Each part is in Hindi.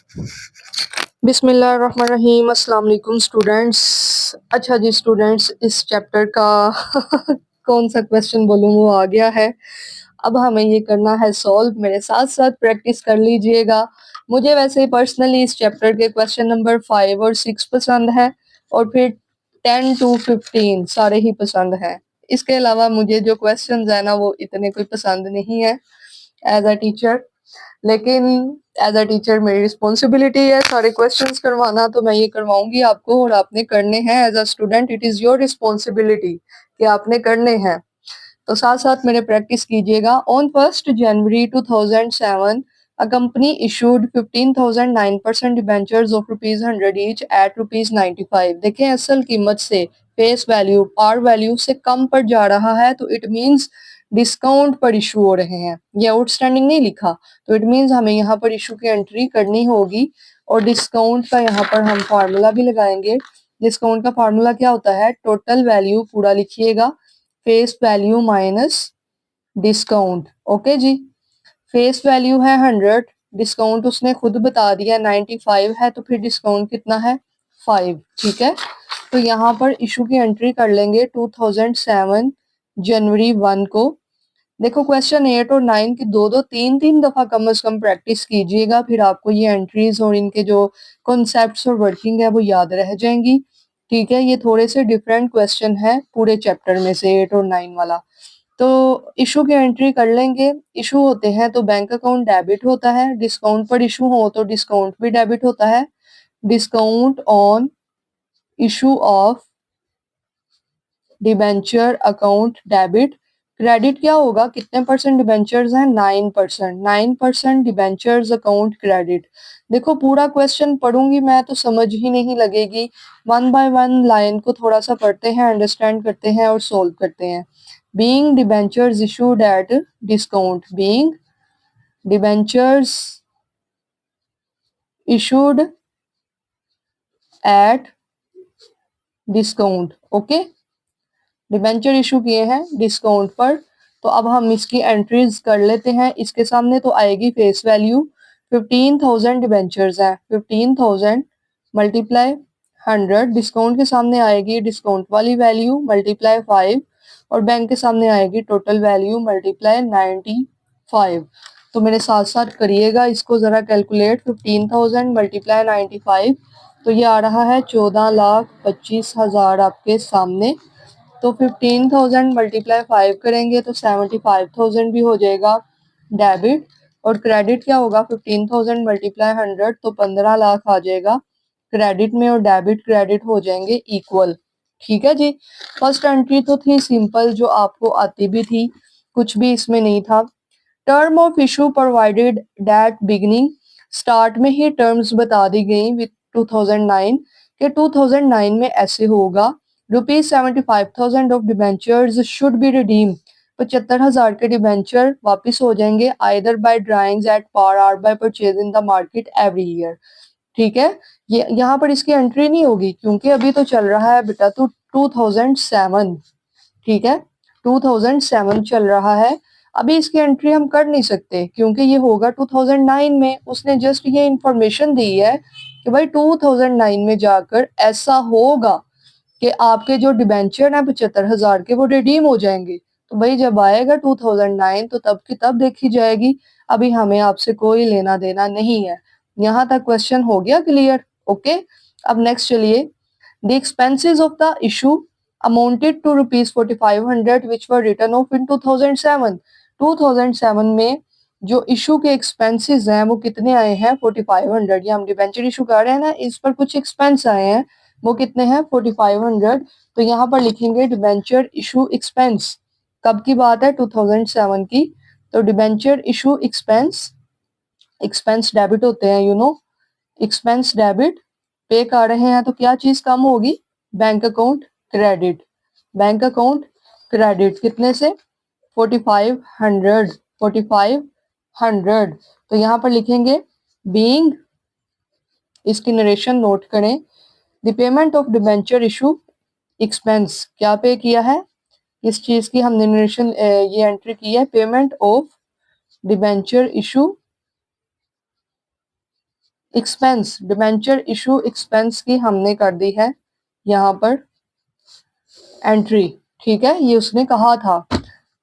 बिस्मिल्लाहिर्रहमानिर्रहीम। अस्सलाम वालेकुम स्टूडेंट्स। अच्छा जी स्टूडेंट्स, इस चैप्टर का कौन सा क्वेश्चन बोलूँ वो आ गया है। अब हमें ये करना है सॉल्व। मेरे साथ साथ प्रैक्टिस कर लीजिएगा। मुझे वैसे पर्सनली इस चैप्टर के क्वेश्चन नंबर 5 और 6 पसंद है और फिर 10 to 15 सारे ही पसंद हैं। इसके अलावा मुझे जो क्वेश्चन है ना वो इतने कोई पसंद नहीं है एज अ टीचर, लेकिन एज अ टीचर मेरी रिस्पॉन्सिबिलिटी है सारे क्वेश्चंस करवाना, तो मैं ये करवाऊंगी आपको और आपने करने हैं। As a student it is your responsibility कि आपने करने हैं। तो साथ साथ मेरे प्रैक्टिस कीजिएगा। On 1 January 2007 a company issued 15,009% debentures of ₹100 each at ₹95। देखें असल कीमत से फेस वैल्यू पार वैल्यू से कम पर जा रहा है तो इट मींस डिस्काउंट पर इशू हो रहे हैं। ये आउटस्टैंडिंग नहीं लिखा तो इट मींस हमें यहाँ पर इशू की एंट्री करनी होगी और डिस्काउंट का यहाँ पर हम फार्मूला भी लगाएंगे। डिस्काउंट का फार्मूला क्या होता है? टोटल वैल्यू पूरा लिखिएगा, face value minus discount. Okay जी, फेस वैल्यू है 100, डिस्काउंट उसने खुद बता दिया 95 है, तो फिर डिस्काउंट कितना है? 5। ठीक है, तो यहाँ पर इशू की एंट्री कर लेंगे 2007 जनवरी 1 को। देखो क्वेश्चन 8 और 9 की दो दो तीन तीन दफा कम से कम प्रैक्टिस कीजिएगा, फिर आपको ये एंट्रीज और इनके जो कॉन्सेप्ट्स और वर्किंग है वो याद रह जाएंगी। ठीक है, ये थोड़े से डिफरेंट क्वेश्चन है पूरे चैप्टर में से 8 और 9 वाला। तो इशू की एंट्री कर लेंगे। इशू होते हैं तो बैंक अकाउंट डेबिट होता है, डिस्काउंट पर इशू हो तो डिस्काउंट भी डेबिट होता है। Discount on issue of debenture account debit. Credit क्या होगा? कितने परसेंट डिबेंचर्स हैं? 9%। 9% डिबेंचर्स अकाउंट क्रेडिट। देखो पूरा क्वेश्चन पढ़ूंगी मैं तो समझ ही नहीं लगेगी। वन बाय वन लाइन को थोड़ा सा पढ़ते हैं, अंडरस्टैंड करते हैं और सोल्व करते हैं। Being debentures issued at discount. Being debentures issued at discount. Okay, debenture issue किए हैं डिस्काउंट पर। तो अब हम इसकी एंट्रीज कर लेते हैं। इसके सामने तो आएगी फेस वैल्यू 15,000 डिबेंचर्स हैं, 15,000 मल्टीप्लाई 100। डिस्काउंट के सामने आएगी डिस्काउंट वाली वैल्यू मल्टीप्लाई 5 और बैंक के सामने आएगी टोटल वैल्यू मल्टीप्लाई 95। तो मेरे साथ साथ करिएगा इसको ज़रा कैलकुलेट। 15,000 मल्टीप्लाई 95 तो ये आ रहा है 14,25,000 आपके सामने। तो 15,000 मल्टीप्लाई 5 करेंगे तो 75,000 भी हो जाएगा डेबिट। और क्रेडिट क्या होगा? 15,000 मल्टीप्लाई 100 तो 15 लाख आ जाएगा क्रेडिट में और डेबिट क्रेडिट हो जाएंगे इक्वल। ठीक है जी, फर्स्ट एंट्री तो थी सिंपल जो आपको आती भी थी, कुछ भी इसमें नहीं था। Term of issue provided that beginning. Start में ही टर्म्स बता दी गई विद 2009 के 2009 में ऐसे होगा। ₹75,000 of debentures should be redeem. 75,000 के डिबेंचर वापस हो जाएंगे either by drawings at par और by purchase in the market every year. ठीक है, ये यहाँ पर इसकी एंट्री नहीं होगी क्योंकि अभी तो चल रहा है बेटा तो 2007। ठीक है, 2007 चल रहा है। अभी इसकी एंट्री हम कर नहीं सकते क्योंकि ये होगा 2009 में। उसने जस्ट ये इंफॉर्मेशन दी है कि भाई 2009 में जाकर ऐसा होगा कि आपके जो डिबेंचर है 75,000 के वो रिडीम हो जाएंगे। तो भाई जब आएगा 2009 तो तब की तब देखी जाएगी। अभी हमें आपसे कोई लेना देना नहीं है। यहाँ तक क्वेश्चन हो गया क्लियर? ओके, अब नेक्स्ट चलिए। The expenses of the issue amounted to ₹4500 which were written off in 2007। 2007 में जो इशू के एक्सपेंसेस हैं वो कितने आए हैं? 4500। ये हम डिबेंचर इशू कर रहे हैं ना, इस पर कुछ एक्सपेंस आए हैं, वो कितने हैं? 4500। तो यहाँ पर लिखेंगे डिबेंचर इशू एक्सपेंस। कब की बात है? 2007 की। तो debenture issue expense, expense debit होते हैं यू नो, एक्सपेंस डेबिट। पे कर रहे हैं तो क्या चीज कम होगी? Bank account credit. Bank account credit कितने से? 4500। 4500। तो यहाँ पर लिखेंगे बीइंग, इसकी नरेशन नोट करें। The payment of debenture issue expense, क्या पे किया है? इस चीज की हमने नरेशन ये एंट्री की है, payment of debenture issue expense, debenture issue expense की हमने कर दी है यहाँ पर एंट्री, ठीक है, ये उसने कहा था,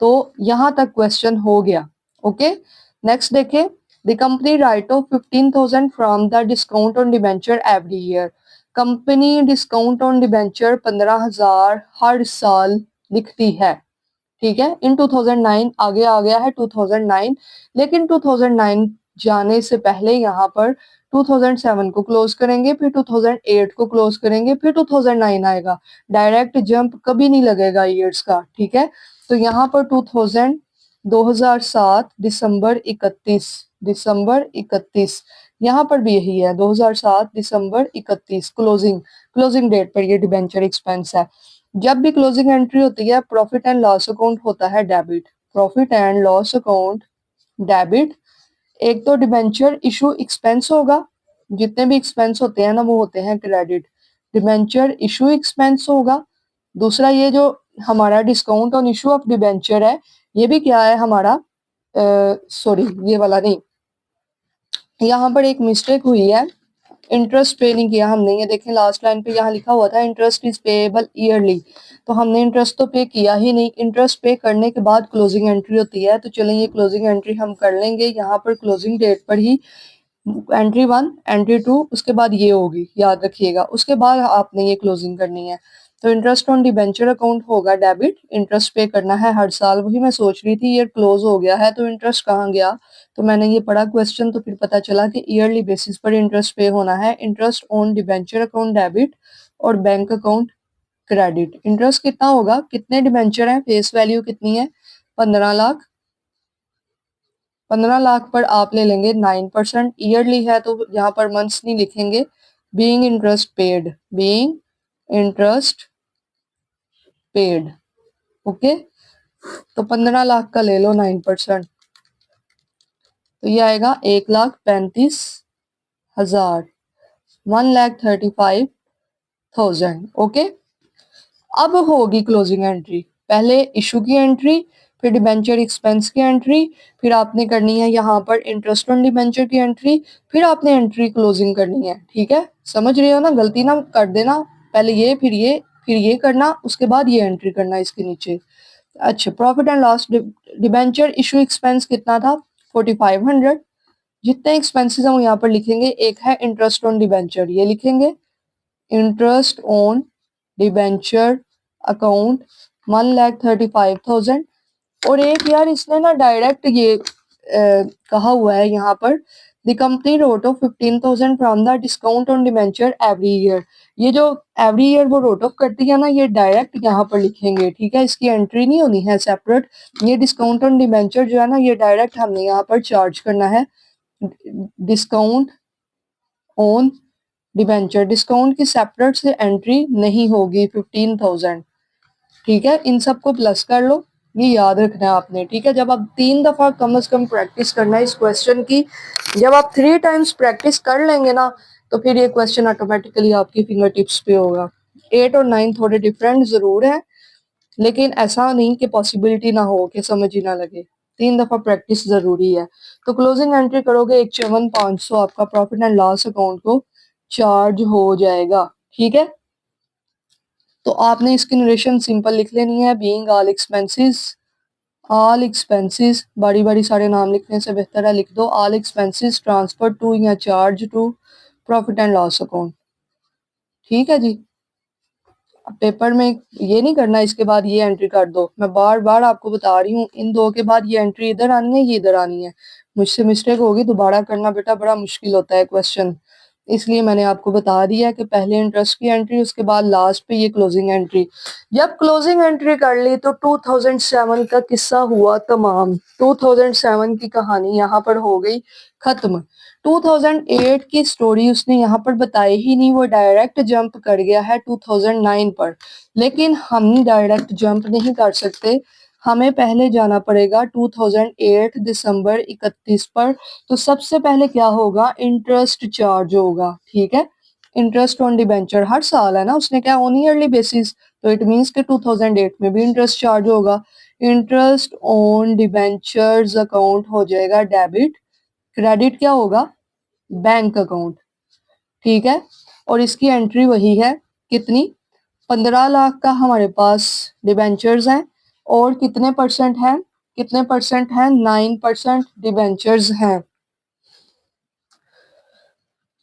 तो यहाँ तक क्वेश्चन हो गया। ओके, नेक्स्ट देखें, the company right of 15,000 from the discount on debenture every year. Company discount on debenture 15,000 हर साल लिखती है, ठीक है। इन 2009 आगे आ गया है 2009, लेकिन 2009 जाने से पहले यहाँ पर 2007 को क्लोज करेंगे, फिर 2008 को क्लोज करेंगे, फिर 2009 आएगा। डायरेक्ट जंप कभी नहीं लगेगा ईयर्स का, ठीक है। तो यहाँ पर 2007 दिसंबर 31 यहाँ पर भी यही है, 2007 दिसंबर 31 क्लोजिंग डेट पर ये डिबेंचर एक्सपेंस है। जब भी क्लोजिंग एंट्री होती है, प्रॉफिट एंड लॉस अकाउंट होता है debit, profit and loss account debit. एक तो डिबेंचर इशू एक्सपेंस होगा, जितने भी एक्सपेंस होते हैं ना वो होते हैं क्रेडिट, डिबेंचर इशू एक्सपेंस होगा। दूसरा ये जो हमारा discount on issue of debenture है, ये भी क्या है हमारा, सॉरी ये वाला नहीं, यहाँ पर एक मिस्टेक हुई है, इंटरेस्ट पे नहीं किया हमने। ये देखें लास्ट लाइन पे यहाँ लिखा हुआ था इंटरेस्ट इज पेएबल ईयरली, तो हमने इंटरेस्ट तो पे किया ही नहीं। इंटरेस्ट पे करने के बाद क्लोजिंग एंट्री होती है, तो चलें ये क्लोजिंग एंट्री हम कर लेंगे। यहाँ पर क्लोजिंग डेट पर ही एंट्री 1 एंट्री 2 उसके बाद ये होगी, याद रखिएगा, उसके बाद आपने ये क्लोजिंग करनी है। तो इंटरेस्ट ऑन डिबेंचर अकाउंट होगा डेबिट, इंटरेस्ट पे करना है हर साल। वही मैं सोच रही थी ईयर क्लोज हो गया है तो इंटरेस्ट कहाँ गया, तो मैंने ये पढ़ा क्वेश्चन तो फिर पता चला कि ईयरली बेसिस पर इंटरेस्ट पे होना है। Interest on debenture account debit और बैंक अकाउंट क्रेडिट। इंटरेस्ट कितना होगा, कितने डिबेंचर हैं, फेस वैल्यू कितनी है 15 लाख, 15 लाख पर आप ले लेंगे 9%। ईयरली है तो यहाँ पर मंथ्स नहीं लिखेंगे, being interest paid, being interest paid, okay. तो 15 लाख का ले लो 9%, तो ये आएगा 1,35,000, 1,35,000, ओके। अब होगी क्लोजिंग एंट्री, पहले इशू की एंट्री, फिर डिबेंचर एक्सपेंस की एंट्री, फिर आपने करनी है यहाँ पर इंटरेस्ट ऑन डिबेंचर की एंट्री, फिर आपने एंट्री क्लोजिंग करनी है, ठीक है। समझ रहे हो ना, गलती ना कर देना, पहले ये फिर ये करना, उसके बाद ये एंट्री करना इसके नीचे। अच्छा, profit and loss debenture issue expense कितना था 4,500। जितने एक्सपेंसेस हम यहाँ पर लिखेंगे, एक है इंटरेस्ट ऑन डिबेंचर, ये लिखेंगे इंटरेस्ट ऑन डिबेंचर अकाउंट 1,35,000। और एक यार इसने ना डायरेक्ट ये कहा हुआ है यहाँ पर, the company wrote off 15,000 from the discount on debenture every year. ये जो एवरी ईयर वो रोट ऑफ करती है ना, ये डायरेक्ट यहाँ पर लिखेंगे, ठीक है, इसकी एंट्री नहीं होनी है सेपरेट। ये डिस्काउंट ऑन डिबेंचर जो है ना, ये डायरेक्ट हमने यहाँ पर चार्ज करना है, डिस्काउंट ऑन डिबेंचर, डिस्काउंट की सेपरेट से एंट्री नहीं होगी 15,000, ठीक है। इन सबको प्लस कर लो, ये याद रखना है आपने, ठीक है। जब आप 3 दफा कम से कम प्रैक्टिस करना है इस क्वेश्चन की, जब आप 3 टाइम्स प्रैक्टिस कर लेंगे ना, तो फिर ये क्वेश्चन ऑटोमेटिकली आपकी फिंगर टिप्स पे होगा। 8 और 9 थोड़े डिफरेंट जरूर है, लेकिन ऐसा नहीं कि पॉसिबिलिटी ना हो कि समझ ही ना लगे, 3 दफा प्रैक्टिस जरूरी है। तो क्लोजिंग एंट्री करोगे 51,500 आपका प्रॉफिट एंड लॉस अकाउंट को चार्ज हो जाएगा, ठीक है। तो आपने इसकी नरेशन सिंपल लिख लेनी है, बीइंग ऑल एक्सपेंसेस, बारी बारी सारे नाम लिखने से बेहतर है लिख दो ऑल एक्सपेंसेस ट्रांसफर टू या charge to profit and loss account, ठीक है जी। पेपर में ये नहीं करना इसके बाद ये एंट्री कर दो, मैं बार बार आपको बता रही हूँ, इन दो के बाद ये एंट्री इधर आनी है, ये इधर आनी है। मुझसे मिस्टेक होगी दोबारा करना बेटा बड़ा मुश्किल होता है क्वेश्चन, इसलिए मैंने आपको बता दिया कि पहले इंटरेस्ट की एंट्री, उसके बाद लास्ट पे ये क्लोजिंग एंट्री। जब क्लोजिंग एंट्री कर ली तो 2007 का किस्सा हुआ तमाम, 2007 की कहानी यहाँ पर हो गई खत्म। 2008 की स्टोरी उसने यहाँ पर बताई ही नहीं, वो डायरेक्ट जंप कर गया है 2009 पर। लेकिन हम डायरेक्ट जंप नहीं कर सकते, हमें पहले जाना पड़ेगा 2008 दिसंबर 31 पर। तो सबसे पहले क्या होगा, इंटरेस्ट चार्ज होगा, ठीक है। इंटरेस्ट ऑन डिबेंचर हर साल है ना, उसने क्या ऑन ईयरली बेसिस, तो इट मीन्स के 2008 में भी इंटरेस्ट चार्ज होगा। इंटरेस्ट ऑन डिबेंचर्स अकाउंट हो जाएगा डेबिट, क्रेडिट क्या होगा बैंक अकाउंट, ठीक है। और इसकी एंट्री वही है, कितनी, 15 लाख का हमारे पास डिबेंचर्स हैं और कितने परसेंट हैं, कितने परसेंट हैं, 9% डिबेंचर्स हैं।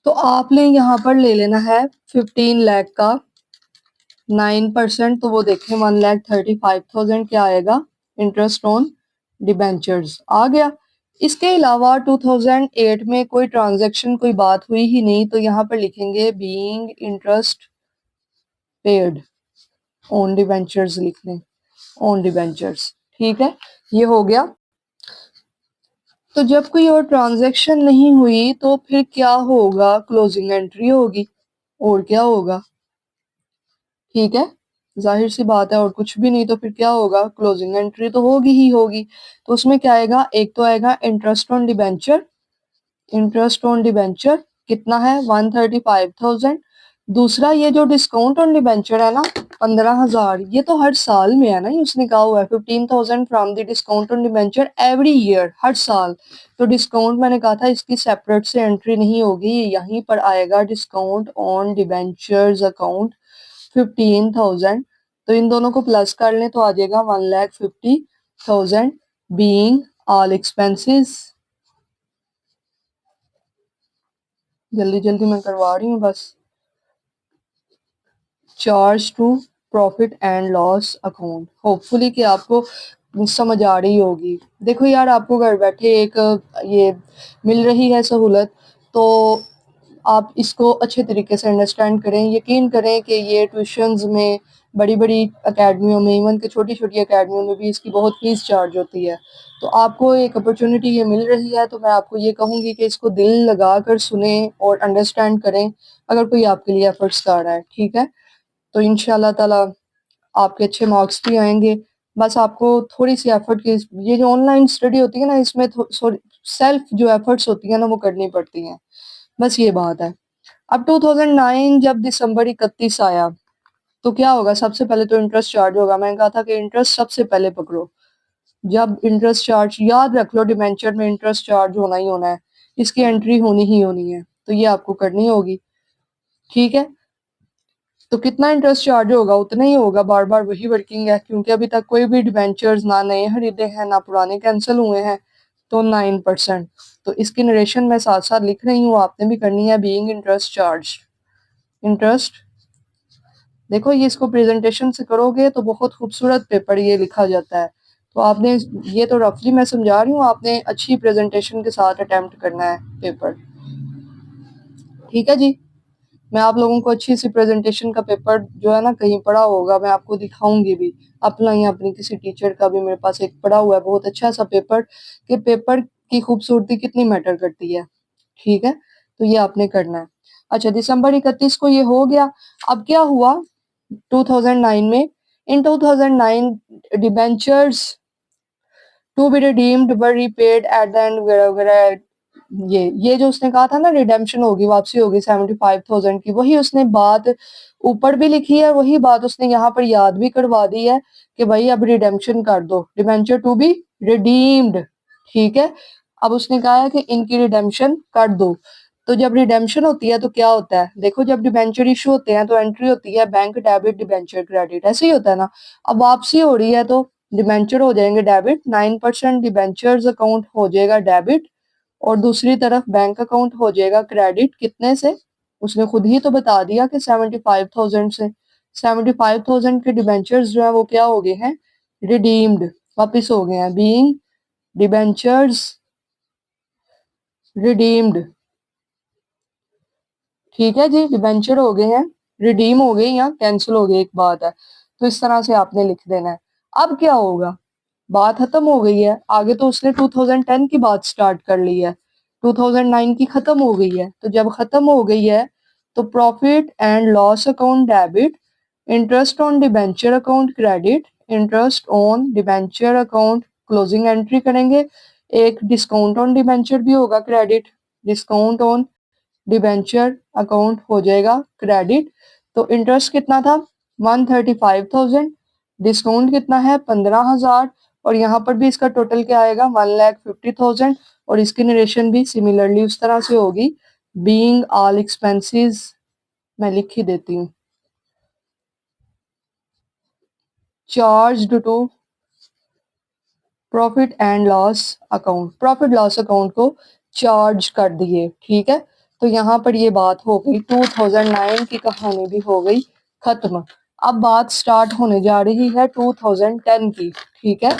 तो आपने यहाँ पर ले लेना है 15 लाख का 9%, तो वो देखें 1,35,000 क्या आएगा, इंटरेस्ट ऑन डिबेंचर्स आ गया। इसके अलावा 2008 में कोई ट्रांजैक्शन, कोई बात हुई ही नहीं, तो यहाँ पर लिखेंगे being interest paid on debentures, लिख लें ऑन डिबेंचर्स, ठीक है, ये हो गया। तो जब कोई और ट्रांजैक्शन नहीं हुई तो फिर क्या होगा, क्लोजिंग एंट्री होगी, और क्या होगा, ठीक है, जाहिर सी बात है, और कुछ भी नहीं, तो फिर क्या होगा, क्लोजिंग एंट्री तो होगी ही होगी। तो उसमें क्या आएगा, एक तो आएगा interest on debenture, interest on debenture कितना है, 135,000। दूसरा ये जो डिस्काउंट ऑन डिबेंचर है ना 15,000, ये तो हर साल में है ना, ये उसने कहा हुआ है 15,000 from the discount on debenture every year, हर साल। तो डिस्काउंट मैंने कहा था इसकी सेपरेट से एंट्री नहीं होगी, यहीं पर आएगा डिस्काउंट ऑन डिबेंचर्स अकाउंट 15,000। तो इन दोनों को प्लस कर लें तो आ जाएगा 1,50,000 बीइंग ऑल एक्सपेंसेस। जल्दी जल्दी मैं करवा रही हूँ बस। Charge to profit and loss account, hopefully कि आपको समझ आ रही होगी। देखो यार, आपको घर बैठे एक ये मिल रही है सहूलत, तो आप इसको अच्छे तरीके से अंडरस्टैंड करें। यकीन करें कि ये ट्यूशन्स में, बड़ी बड़ी अकेडमियों में, इवन के छोटी छोटी अकेडमियों में भी इसकी बहुत फीस चार्ज होती है। तो आपको एक अपॉर्चुनिटी ये मिल रही है, तो मैं आपको ये कहूँगी कि इसको दिल लगा कर सुने और अंडरस्टैंड करें, अगर कोई आपके लिए एफर्ट्स कर रहा है, ठीक है। तो इंशाल्लाह ताला आपके अच्छे मार्क्स भी आएंगे। बस आपको थोड़ी सी एफर्ट की, ये जो ऑनलाइन स्टडी होती है ना, इसमें सेल्फ जो एफर्ट्स होती है ना वो करनी पड़ती हैं, बस ये बात है। अब 2009 जब दिसंबर 31 आया तो क्या होगा, सबसे पहले तो इंटरेस्ट चार्ज होगा। मैंने कहा था कि इंटरेस्ट सबसे पहले पकड़ो। जब इंटरेस्ट चार्ज, याद रख लो डिबेंचर में इंटरेस्ट चार्ज होना ही होना है, इसकी एंट्री होनी ही होनी है, तो ये आपको करनी होगी, ठीक है। तो कितना इंटरेस्ट चार्ज होगा, उतना ही होगा, बार बार वही वर्किंग है, क्योंकि अभी तक कोई भी डिबेंचर्स ना नए खरीदे हैं ना पुराने कैंसिल हुए हैं। तो 9%, तो इसकी नरेशन मैं साथ साथ लिख रही हूँ, आपने भी करनी है। बीइंग इंटरेस्ट चार्ज, इंटरेस्ट, देखो ये इसको प्रेजेंटेशन से करोगे तो बहुत खूबसूरत पेपर ये लिखा जाता है। तो आपने, ये तो रफली मैं समझा रही हूँ, आपने अच्छी प्रेजेंटेशन के साथ अटेम्प्ट करना है पेपर, ठीक है जी। मैं आप लोगों को अच्छी सी प्रेजेंटेशन का पेपर जो है ना, कहीं पढ़ा होगा, मैं आपको दिखाऊंगी भी, अपना या अपनी किसी टीचर का भी मेरे पास एक पढ़ा हुआ है बहुत अच्छा सा पेपर, कि पेपर की खूबसूरती कितनी मैटर करती है, ठीक है। तो ये आपने करना है। अच्छा, दिसंबर 31 को ये हो गया। अब क्या हुआ 2009 में, in 2009 debentures to be redeemed were repaid at the end वगैरह वगैरह, ये जो उसने कहा था ना रिडेम्पशन होगी, वापसी होगी 75,000 की, वही उसने बात ऊपर भी लिखी है, वही बात उसने यहाँ पर याद भी करवा दी है कि भाई अब रिडेम्पशन कर दो, डिबेंचर टू बी रिडीम्ड, ठीक है। अब उसने कहा है कि इनकी रिडेम्पशन कर दो। तो जब रिडेम्पशन होती है तो क्या होता है, देखो जब डिबेंचर इशू होते हैं तो एंट्री होती है बैंक डेबिट डिबेंचर क्रेडिट, ऐसे ही होता है ना। अब वापसी हो रही है तो डिबेंचर हो जाएंगे डेबिट, 9% डिबेंचर्स अकाउंट हो जाएगा डेबिट, और दूसरी तरफ बैंक अकाउंट हो जाएगा क्रेडिट, कितने से, उसने खुद ही तो बता दिया कि 75,000 से। 75,000 के डिबेंचर्स जो है वो क्या हो गए हैं, रिडीम्ड, वापिस हो गए हैं, बीइंग डिबेंचर्स रिडीम्ड, ठीक है जी, डिबेंचर हो गए हैं, रिडीम हो गए या कैंसिल हो गए, एक बात है। तो इस तरह से आपने लिख देना है। अब क्या होगा, बात खत्म हो गई है, आगे तो उसने 2010 की बात स्टार्ट कर ली है, 2009 की खत्म हो गई है। तो जब खत्म हो गई है तो profit and loss account debit, interest on debenture account credit, interest on debenture account closing entry करेंगे, एक डिस्काउंट ऑन डिबेंचर भी होगा credit, discount on debenture account हो जाएगा क्रेडिट। तो इंटरेस्ट कितना था, 135,000, डिस्काउंट कितना है 15,000, और यहाँ पर भी इसका टोटल क्या आएगा 1,50,000, और इसकी नरेशन भी सिमिलरली उस तरह से होगी बीइंग ऑल एक्सपेंसेस मैं लिख ही देती हूँ, charged to profit and loss account, profit loss account को चार्ज कर दिए। ठीक है, तो यहाँ पर ये बात हो गई, 2009 की कहानी भी हो गई खत्म। अब बात स्टार्ट होने जा रही है 2010 की। ठीक है,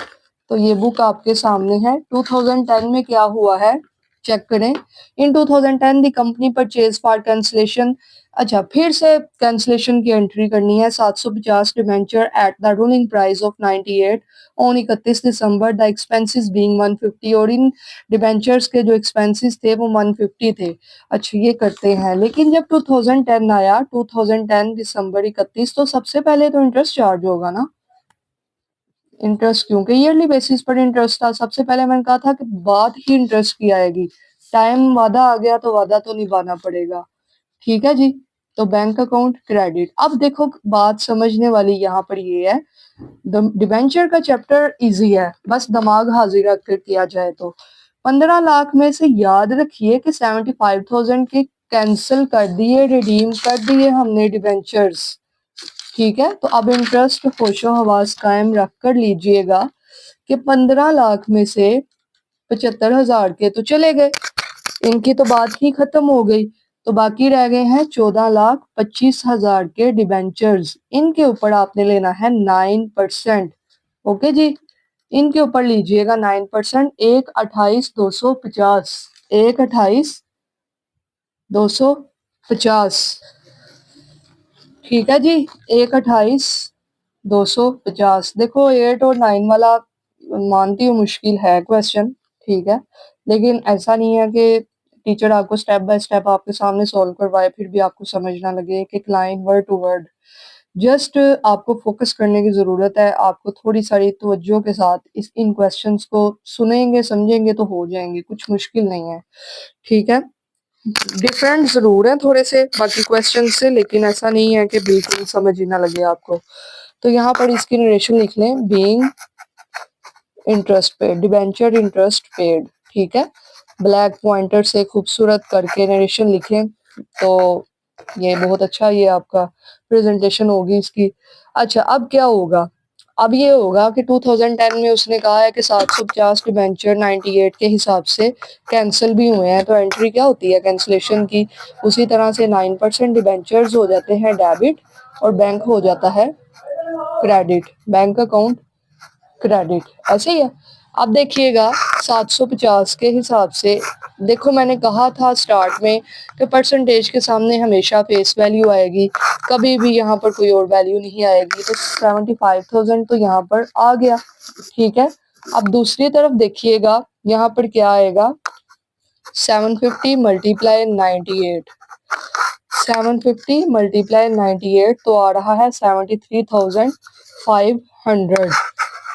तो ये बुक आपके सामने है। 2010 में क्या हुआ है चेक करें। इन 2010 दी कंपनी परचेज फॉर कैंसलेशन, अच्छा फिर से कैंसलेशन की एंट्री करनी है। 750 debenture at the ruling price of 98 on 31 December, the expenses being 150, और इन डिबेंचर्स के जो एक्सपेंसेस थे वो 150 थे। अच्छा ये करते हैं, लेकिन जब 2010 आया, 2010 दिसंबर 31, तो सबसे पहले तो इंटरेस्ट चार्ज होगा ना। इंटरेस्ट क्योंकि ईयरली बेसिस पर इंटरेस्ट था। सबसे पहले मैंने कहा था कि बात ही इंटरेस्ट की आएगी। टाइम वादा आ गया तो वादा तो निभाना पड़ेगा। ठीक है जी, तो बैंक अकाउंट क्रेडिट। अब देखो बात समझने वाली यहाँ पर ये है, डिबेंचर का चैप्टर इजी है, बस दिमाग हाजिर रख कर किया जाए तो। 15 लाख में से याद रखिए कि 75,000 के कैंसिल कर दिए, रिडीम कर दिए हमने डिबेंचर्स। ठीक है, तो अब इंटरेस्ट होशो हवास कायम रख कर लीजिएगा कि 15 लाख में से 75,000 के तो चले गए, इनकी तो बात ही खत्म हो गई। तो बाकी रह गए हैं 14,25,000 के डिबेंचर्स। इनके ऊपर आपने लेना है 9%। ओके जी, इनके ऊपर लीजिएगा 9%। 1,28,250, 1,28,250। ठीक है जी, 1,28,250। देखो 8 और 9 वाला मानती हूँ मुश्किल है क्वेश्चन, ठीक है, लेकिन ऐसा नहीं है कि टीचर आपको स्टेप बाय स्टेप आपके सामने सॉल्व करवाए फिर भी आपको समझ ना लगे एक एक line word to word. Just आपको फोकस करने की ज़रूरत है, आपको थोड़ी सारी तवज्जो के साथ इन क्वेश्चंस को सुनेंगे समझेंगे तो हो जाएंगे, कुछ मुश्किल नहीं है। ठीक है, डिफरेंट ज़रूर है थोड़े से बाकी क्वेश्चन से, लेकिन ऐसा नहीं है कि बिल्कुल समझ ही ना लगे आपको। तो यहाँ पर इसकी नरेशन लिख लें, being interest paid, debenture interest paid. ठीक है, ब्लैक पॉइंटर से खूबसूरत करके नरेशन लिखें तो ये बहुत अच्छा ये आपका प्रेजेंटेशन होगी इसकी। अच्छा अब क्या होगा, अब ये होगा कि 2010 में उसने कहा है कि 750 डिबेंचर 98 के हिसाब से कैंसिल भी हुए हैं, तो एंट्री क्या होती है कैंसिलेशन की, उसी तरह से 9% डिबेंचर्स हो जाते हैं डेबिट और बैंक हो जाता है क्रेडिट, बैंक अकाउंट क्रेडिट, ऐसे ही है। अब देखिएगा 750 के हिसाब से, देखो मैंने कहा था स्टार्ट में कि परसेंटेज के सामने हमेशा फेस वैल्यू आएगी, कभी भी यहाँ पर कोई और वैल्यू नहीं आएगी। तो 75,000 तो यहाँ पर आ गया। ठीक है, अब दूसरी तरफ देखिएगा यहाँ पर क्या आएगा, 750 मल्टीप्लाई 98, 750 मल्टीप्लाई 98 तो आ रहा है 73,500,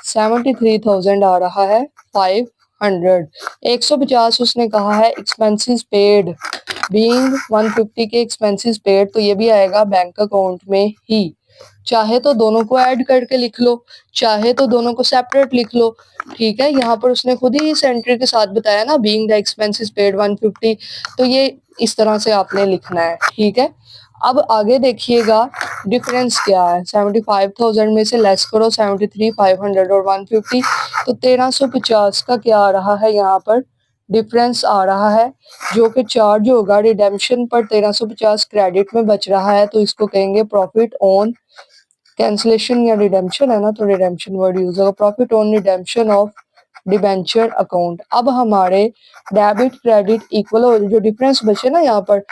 73,000 आ रहा है 500। 150 उसने कहा है एक्सपेंसेस पेड, बीइंग 150 के एक्सपेंसेस पेड, तो ये भी आएगा बैंक अकाउंट में ही। चाहे तो दोनों को ऐड करके लिख लो, चाहे तो दोनों को सेपरेट लिख लो। ठीक है, यहाँ पर उसने खुद ही इस एंट्री के साथ बताया ना, बीइंग द एक्सपेंसेस पेड 150, तो ये इस तरह से आपने लिखना है। ठीक है, अब आगे देखिएगा डिफरेंस क्या है, 75,000 में से लेस करो 73,500 और 150, तो 1350 का क्या आ रहा है यहाँ पर डिफरेंस आ रहा है, जो कि चार्ज होगा रिडेम्पशन पर 1350 क्रेडिट में बच रहा है, तो इसको कहेंगे प्रॉफिट ऑन कैंसलेशन या रिडेम्पशन है ना, तो रिडेम्पशन वर्ड यूज होगा, profit on redemption of debenture account. अब हमारे डेबिट क्रेडिट इक्वल हो, जो डिफरेंस बचे ना यहाँ पर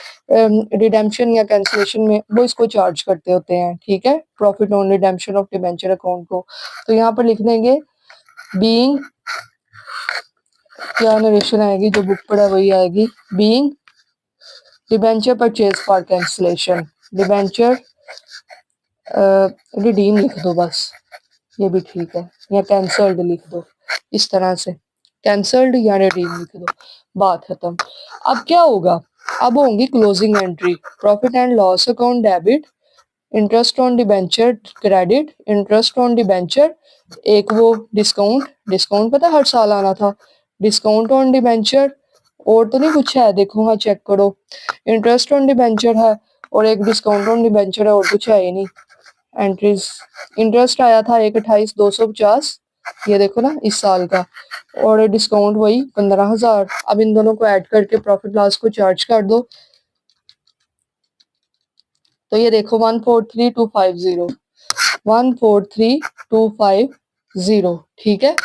रिडेम्पशन या कैंसलेशन में, वो इसको चार्ज करते होते हैं। ठीक है, profit on redemption of debenture account को, तो यहाँ पर लिख देंगे बीइंग, क्या नरेशन आएगी जो बुक पर है वही आएगी, being debenture purchase for cancellation, debenture redeem लिख दो बस, ये भी ठीक है, या कैंसल्ड लिख दो, इस तरह से कैंसल्ड या रिडीम लिख दो, बात खत्म। अब क्या होगा, अब होंगी closing entry, profit and loss account debit, interest on debenture credit, interest on debenture, एक वो डिस्काउंट, डिस्काउंट पता हर साल आना था, डिस्काउंट ऑन डिबेंचर और तो नहीं कुछ है, देखो हाँ चेक करो, इंटरेस्ट ऑन डिबेंचर है और एक डिस्काउंट ऑन डिबेंचर है, और कुछ है ही नहीं। एंट्रीज, इंटरेस्ट आया था 1/28/250, ये देखो ना इस साल का, और डिस्काउंट वही 15,000। अब इन दोनों को ऐड करके प्रॉफिट लॉस को चार्ज कर दो, तो ये देखो 143,250, 143,250, ठीक है।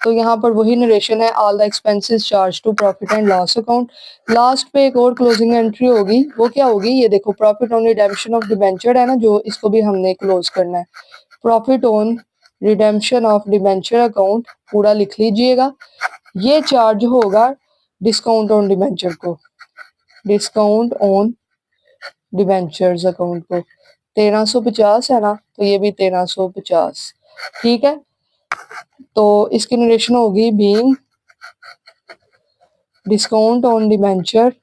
तो यहाँ पर वही नरेशन है, all the expenses charge to profit and loss account. Last पे एक और क्लोजिंग एंट्री होगी, वो क्या होगी, ये देखो profit on redemption of debenture है ना, जो इसको भी हमने क्लोज करना है। Profit on redemption of debenture account पूरा लिख लीजिएगा। ये चार्ज होगा डिस्काउंट ऑन डिबेंचर को, डिस्काउंट ऑन डिबेंचर्स अकाउंट को। 1350 है ना, तो ये भी 1350, ठीक है। तो इसकी नरेशन होगी being discount on debenture,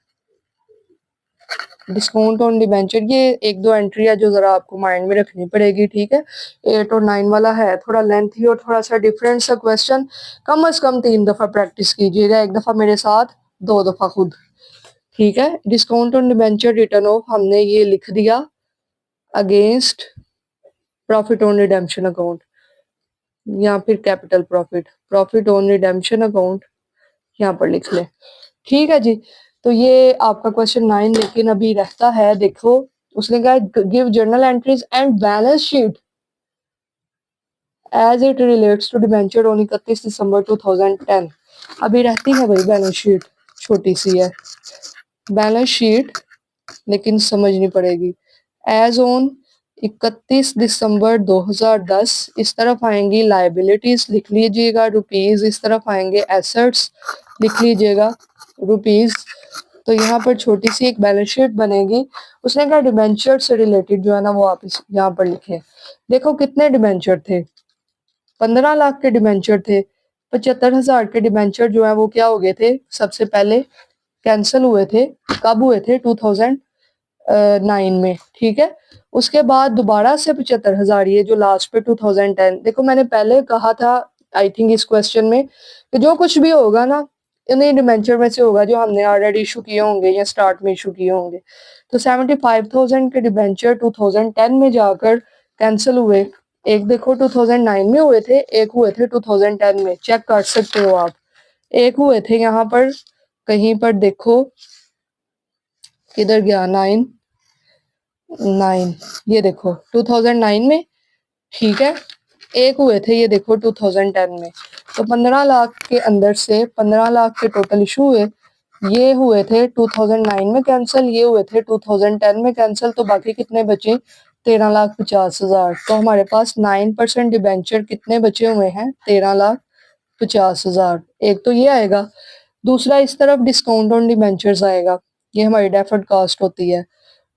discount on debenture. ये एक दो एंट्री है जो जरा आपको माइंड में रखनी पड़ेगी, ठीक है। 8 और 9 वाला है थोड़ा लेंथी और थोड़ा सा डिफरेंट सा क्वेश्चन, कम से कम 3 दफा प्रैक्टिस कीजिएगा, एक दफा मेरे साथ, 2 दफा खुद, ठीक है। Discount on debenture return of हमने ये लिख दिया against profit on redemption account, या फिर capital profit, profit on redemption account यहाँ पर लिख ले, ठीक है जी। तो ये आपका क्वेश्चन 9, लेकिन अभी रहता है, देखो उसने कहा give journal entries and balance sheet as it relates to debenture on 31 December 2010। अभी रहती है भाई बैलेंस शीट, छोटी सी है बैलेंस शीट, लेकिन समझनी पड़ेगी। एज ऑन 31 दिसंबर 2010 इस तरफ आएंगी लाइबिलिटीज, लिख लीजिएगा रुपीज, इस तरफ आएंगे एसेट्स, लिख लीजिएगा रुपीज। तो यहाँ पर छोटी सी एक बैलेंस शीट बनेगी। उसने कहा डिबेंचर से रिलेटेड जो है ना वो आप यहाँ पर लिखें। देखो कितने डिबेंचर थे, 15 लाख के डिबेंचर थे, 75,000 के डिबेंचर जो है वो क्या हो गए थे, सबसे पहले कैंसिल हुए थे, कब हुए थे 2009 में, ठीक है। उसके बाद दोबारा से 75,000, ये जो लास्ट पे 2010, देखो मैंने पहले कहा था आई थिंक इस क्वेश्चन में कि जो कुछ भी होगा ना इन्हीं डिबेंचर में से होगा जो हमने ऑलरेडी इशू किए होंगे या स्टार्ट में इशू किए होंगे। तो 75,000 के डिबेंचर 2010 में जाकर कैंसिल हुए, एक देखो 2009 में हुए थे, एक हुए थे 2010 में, चेक कर सकते हो आप। एक हुए थे यहाँ पर कहीं पर, देखो किधर गया, 9, ये देखो 2009 में, ठीक है। एक हुए थे ये देखो 2010 में। तो 15 लाख के अंदर से 15 लाख के टोटल इशू हुए, ये हुए थे 2009 में कैंसिल, ये हुए थे 2010 में कैंसिल, तो बाकी कितने बचे, 13,50,000। तो हमारे पास 9% डिबेंचर कितने बचे हुए हैं, 13,50,000। एक तो ये आएगा, दूसरा इस तरफ डिस्काउंट ऑन डिबेंचर्स आएगा, ये हमारी डेफर्ड कॉस्ट होती है,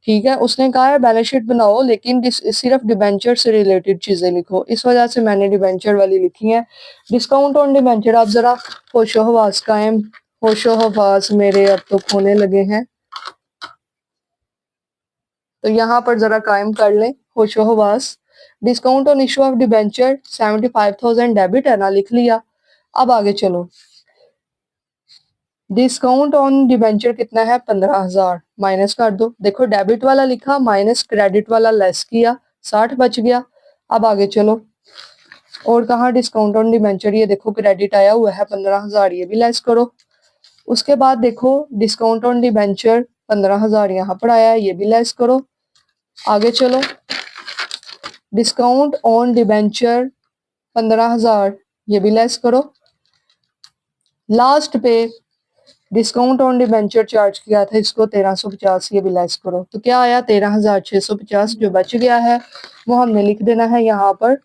ठीक है। उसने कहा है बैलेंस शीट बनाओ लेकिन सिर्फ डिबेंचर से रिलेटेड चीजें लिखो, इस वजह से मैंने डिबेंचर वाली लिखी है। डिस्काउंट ऑन डिबेंचर, आप जरा होशो हवास कायम, होशो हवास मेरे अब तो खोने लगे हैं, तो यहाँ पर जरा कायम कर लें होशो हवास। Discount on issue of debenture 75,000 debit है ना, लिख लिया। अब आगे चलो, डिस्काउंट ऑन डिबेंचर कितना है, 15,000, माइनस कर दो। देखो डेबिट वाला लिखा माइनस क्रेडिट वाला लेस किया, 60 बच गया। अब आगे चलो, और कहाँ डिस्काउंट ऑन डिबेंचर, ये देखो क्रेडिट आया हुआ है 15,000, ये भी लेस करो। उसके बाद देखो डिस्काउंट ऑन डिबेंचर 15,000 यहाँ पर आया है, ये भी लेस करो। आगे चलो, डिस्काउंट ऑन डिबेंचर 15,000, ये भी लेस करो। लास्ट पे डिस्काउंट ऑन डिबेंचर चार्ज किया था इसको 1350, ये भी लेस करो, तो क्या आया 13,650। जो बच गया है वो हमने लिख देना है यहाँ पर,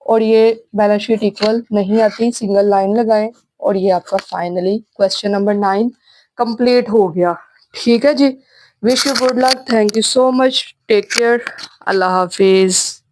और ये बैलेंस शीट इक्वल नहीं आती, सिंगल लाइन लगाएं, और ये आपका फाइनली क्वेश्चन नंबर 9 कंप्लीट हो गया, ठीक है जी। Wish you good luck, thank you so much, take care, अल्लाह हाफिज।